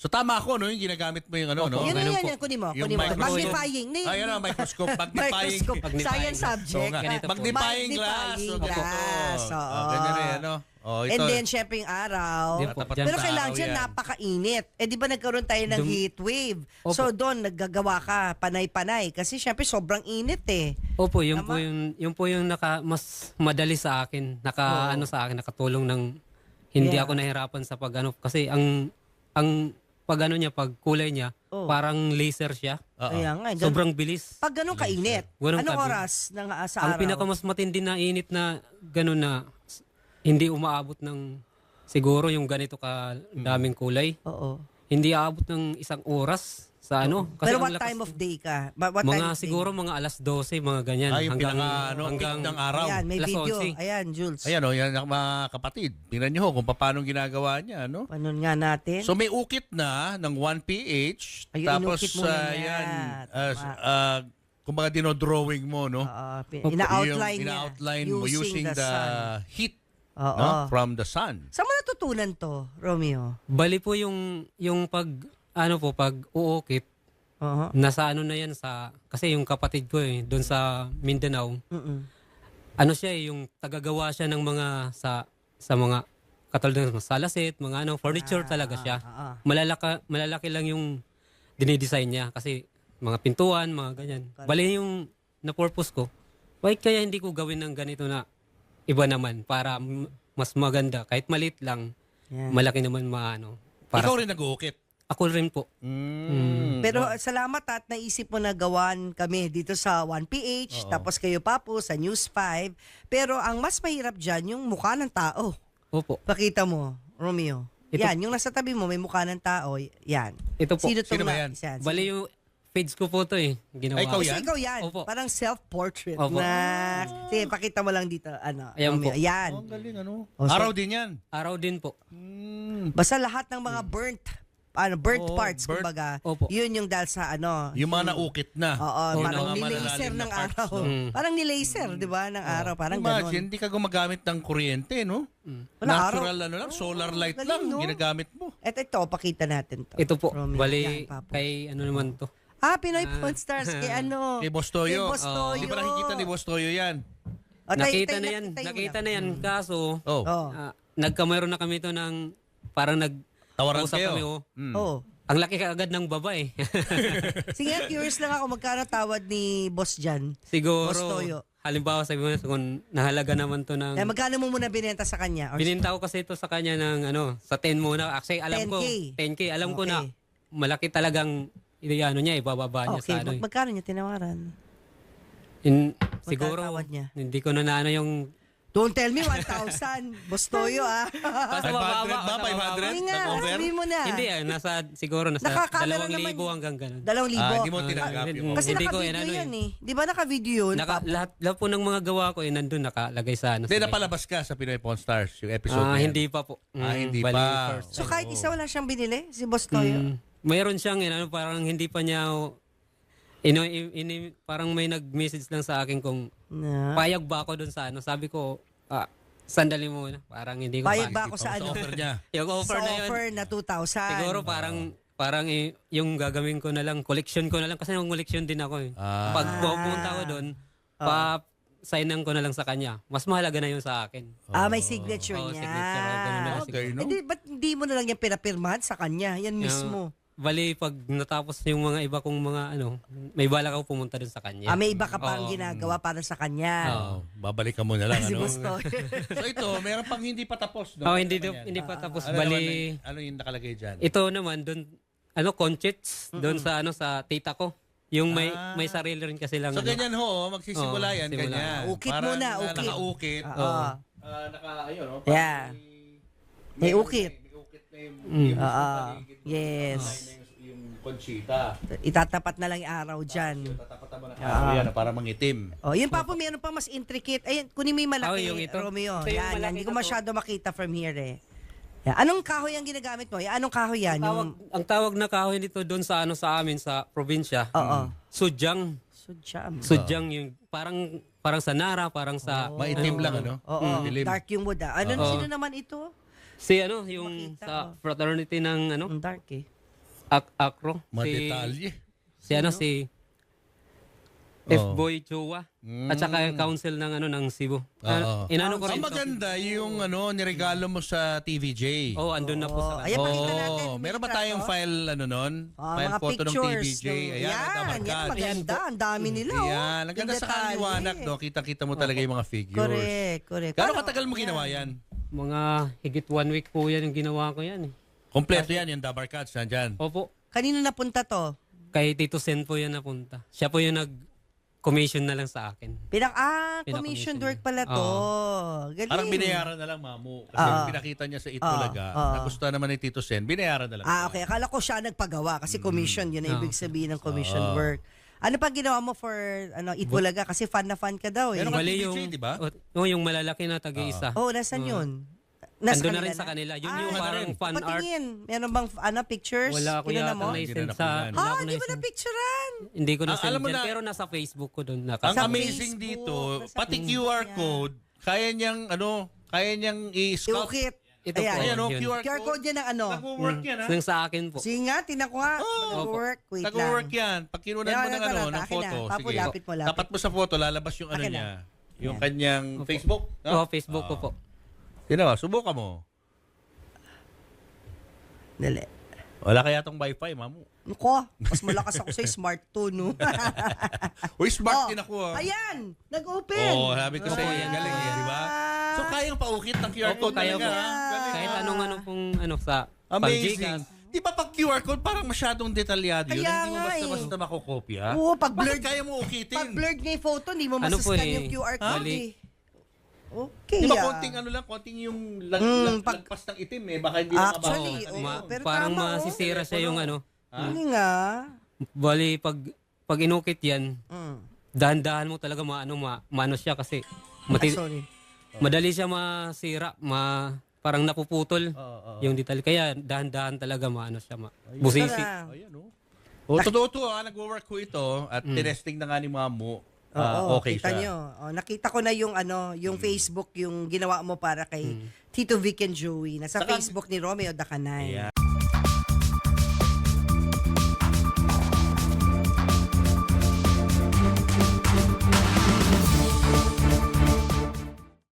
So tama ako, no? Yung ginagamit mo yung ano, no? Yun, ganun po. yan. Kunin mo. Yung Kunin mo. microscope. Magnifying. Ay, ano, microscope. Magnifying. Microscope. Science subject. Ganito po. Magnifying glass. Magnifying So, ganito. glass. Oo. Ganyan rin, ano? Oh, ito. And then, syempre yung araw. Di po, Pero sa kailangan araw dyan yan. napakainit. Eh di ba nagkaroon tayo ng heat wave? Opo. So doon, naggagawa ka panay-panay. Kasi syempre sobrang init eh. Opo, yun Tama? po yung mas madali sa akin, sa akin, nakatulong ng hindi Yeah. ako nahirapan sa pag kasi ang pag niya, pag kulay niya, parang laser siya. Oo. Kaya nga. Sobrang bilis. Pag ganun kainit, Ganun anong kabi- oras sa Ang araw? pinakamas matindi na init na gano'n na hindi umaabot ng siguro yung ganito ka daming kulay. Oo. Hindi aabot ng 1 oras sa ano. Pero ang what lakas- time of day ka? What time Mga of day? siguro mga alas 12, mga ganyan. Ay, yung hanggang peak ng araw. Ayan, may alas video. 11. Ayan, Jules. Ayan, oh, yan ang mga kapatid. Tingnan nyo kung paano ginagawa niya, no? Panon nga natin. So may ukit na ng 1 pH. Ayun, Tapos, inukit muna niya. yan, Tama. kumbaga dinodrawing mo, no? Ina-outline Yung niya. ina-outline mo using the sun. heat Oo. no? From the sun. Saan mo natutunan to, Romeo? Bali po yung pag pag uukit, Oo. nasa na yan kasi yung kapatid ko doon sa Mindanao, Mm-mm. siya yung tagagawa siya ng mga sa mga katulad ng salasit, mga furniture talaga siya. Malalaki lang yung dinidesign niya kasi mga pintuan, mga ganyan. Bali yung na-purpose ko, why kaya hindi ko gawin ng ganito na iba naman para mas maganda kahit maliit lang, Yan. malaki naman para Ikaw rin nag-uukit. ako rin po. Pero salamat at naisip mo na gawan kami dito sa 1PH, tapos kayo pa po sa News 5. Pero ang mas mahirap dyan, yung mukha ng tao. Opo. Pakita mo, Romeo. Ito- Yan, yung nasa tabi mo, may mukha ng tao. Yan. Ito po. Sino Sino ba yan? Bali yung page ko po to ginawa. Ay, ikaw So, yan? ikaw yan. Opo. Parang self-portrait Opo. na. Sige, pakita mo lang dito. Ayan Romeo. po. Ayan. Oh, ang galing, ano? Oh, so- Araw din yan. Araw din po. Basta lahat ng mga burnt Oo, parts, burnt. kumbaga. Opo. Yun yung dahil sa Yung mga naukit na. Oo, Yung parang mga nilaser malalalim ng na parts, araw. no? Parang nilaser, di ba, ng araw. Parang Imagine, gano'n. hindi ka gumagamit ng kuryente, no? Wala, Natural, araw. lang, solar light galing, lang, no? ginagamit mo. Ito, pakita natin to. Ito po. Romeo. Bali Yan, Papo. kay naman to. Pinoy Pawn Stars, kay ano? Kay Boss Toyo. Kay Boss Toyo. Di ba nakikita ni Boss Toyo yan? O, Nakita na yan. Kaso, Oh, Oh. nagkamayroon na kami to ng parang tawaran usap kayo. kami. Oh. Ang laki kaagad ng baba Sige, curious lang ako, magkano tawad ni Boss Jan? Siguro, Boss Toyo. halimbawa sabi mo kung nahalaga naman to ng... Magkano mo muna binenta sa kanya? Or Bininta ko kasi ito sa kanya ng sa 10 muna. Actually, alam 10K. ko, 10K. Alam ko na Okay. malaki talagang ibababa niya okay, sa magkano niya tinawaran? siguro, tawad niya? hindi ko na yung... Don't tell me 1,000. Boss Toyo, Basta 500 mababa, ba? basta 500? mababa. Hindi nga, Nag-over? sabihin mo na. Hindi, siguro nasa Nakakamera 2,000 naman. hanggang ganun. 2,000. Hindi mo tinanggap yung... Kasi Hindi ko naka-video yan eh. eh. Di ba naka-video yun? Papo? Lahat po ng mga gawa ko nandun nakalagay sa Hindi, napalabas ka sa Pinoy Pawn Stars, yung episode na yan. hindi pa po. Hindi Bali, pa. first So time. kahit isa wala siyang binili, si Boss Toyo? Mayroon siyang parang hindi pa niya parang may nag-message lang sa akin kung Na. payag ba ako dun sa sabi ko sandali muna parang hindi ko Payag ba pa- ako sa ano? offer niya. yung offer Sa na yun offer na 2,000. siguro parang yung gagawin ko na lang collection ko na lang kasi yung collection din ako pag pupunta ko doon signan ko na lang sa kanya mas mahalaga na yun sa akin May signature niya. signature ganun na lang Okay, no? Ba't hindi mo na lang yan pinapirmahan sa kanya? Yan mismo. bali pag natapos yung mga iba kong mga may balak ako pumunta doon sa kanya May iba ka pang ginagawa para sa kanya. Babalik ka muna lang, Si ano? Boss Toyo. So ito, meron pang hindi pa tapos. No? hindi pa tapos Ano, bali ano yung nakalagay dyan? ito naman doon conchets doon sa tita ko. Yung may sarili rin kasi lang. So ganyan ho, magsisimula yan, simula. ganyan. Ukit Parang muna, ukit. nakaukit. Ayun, no? Yeah. May ukit. May ukit na yung paligid mo. Yes. Yung conchita. Itatapat na lang yung araw dyan. Tatapatan mo na yan, para mangitim. Yun pa po, meron pa mas intricate. Ayun, kunin mo yung malaki, yung ito. Romeo. Ito yung Yan, malaki hindi ko na to. masyado makita from here eh. Yan. Anong kahoy ang ginagamit mo? Anong kahoy yan? Ang tawag na kahoy nito doon sa sa amin sa probinsya. Oo. Sudyang. Sudyam. Sudyang yung parang sa Nara, parang sa Maitim lang, ano? Oo. Dilim. Dark yung wood. Sino naman ito? yung Makita sa fraternity ng Ang dark eh. Acro. Madetalye. Si si F-Boy Chua. At saka council ng Cebu. Inano ko rin. Ang maganda yung niregalo mo sa TVJ. Andun na po sa Ayan, pakita natin. Meron ba tayong file nun? File mga photo ng pictures. TVJ. Ayan, Yan, maganda. Ang dami nila. Ayan, ang ganda sa kaliwanag, no? Kita-kita mo talaga yung mga figures. Correct. Gano'ng katagal mo ginawa yan? Mga higit 1 week po yan yung ginawa ko yan. Kompleto yan, yung Dabar Cats, nandyan. Opo. Kanino napunta to? Kay Tito Sen po yan napunta. Siya po yung nag-commission na lang sa akin. Commissioned work pala to. Galing. Parang binayaran na lang, Mamu. Kasi pinakita niya sa Itbulaga, nagustuhan naman ni Tito Sen, binayaran na lang. Okay. Akala ko siya nagpagawa kasi commission. Yun ang ibig sabihin ng commission work. Ano pa ginawa mo for Itbulaga? Kasi fan na fan ka daw eh. Meron ka Bali TVJ, yung, di ba? yung malalaki na tag-iisa. Nasaan yun? Ando na rin sa kanila. Yun yung parang fan art. Patingin. Meron bang pictures? Wala ko Kinuna yata mo? na-send sa... Hindi mo na-picturean. Hindi ko na-send alam mo dyan, na- pero nasa Facebook ko doon. Ang Sa amazing Facebook, dito, pati QR code, kaya niyang i-scout. Iukit. Ito po. Ayan, yun. QR code yan ng ano? Nag-work yan, ha? Yung sa akin po. Sige nga, tinan ko nga. Nag-work. Wait lang. Nag-work yan. Pag kinunan mo Yan, ng akin photo, na. Papo, sige. lapit mo, lapit. Tapat mo sa photo, lalabas yung Akin niya. na. Yung kanyang Facebook. no? Facebook ko po. Sino, subukan mo. Dali. Wala kaya tong wifi, Mamu. Ko, mas malakas ako sa Smart 2, no? Uy, smart din ako, ha? Ayan! Nag-open! Sabi ko sa'yo, yan. galing eh, di ba? So, kayang paukit ng QR code kaya talaga, po. ha? Galing, Kahit ha? anong pong sa Amazing. pag-Gcash. Di ba pag QR code, parang masyadong detalyado yun? Kaya Hindi mo nga basta-basta makokopya? Oo, pag Bakit blurred, kaya mo ukitin? pag blurred nga yung photo, hindi mo Ano po masuskan eh, yung QR code bali. eh. Okay, Di ba konting yung lagpas ng itim eh. Baka hindi lang Actually, mabaho. pero parang tama, masisira siya yung Hindi nga. Bali, pag inukit yan, Mm. dahan-dahan mo talaga maano siya kasi Sorry. madali siya masira, parang napuputol yung detalye. Kaya dahan-dahan talaga maano siya, busisi. Tara. Ayan totoo to nagwo-work ko ito at tinesting na nga ni Mamu. Okay kita siya. nyo. Nakita ko na yung Facebook, yung ginawa mo para kay Tito Vic and Joey. Nasa Saka- Facebook ni Romeo Dacanay. Ayan.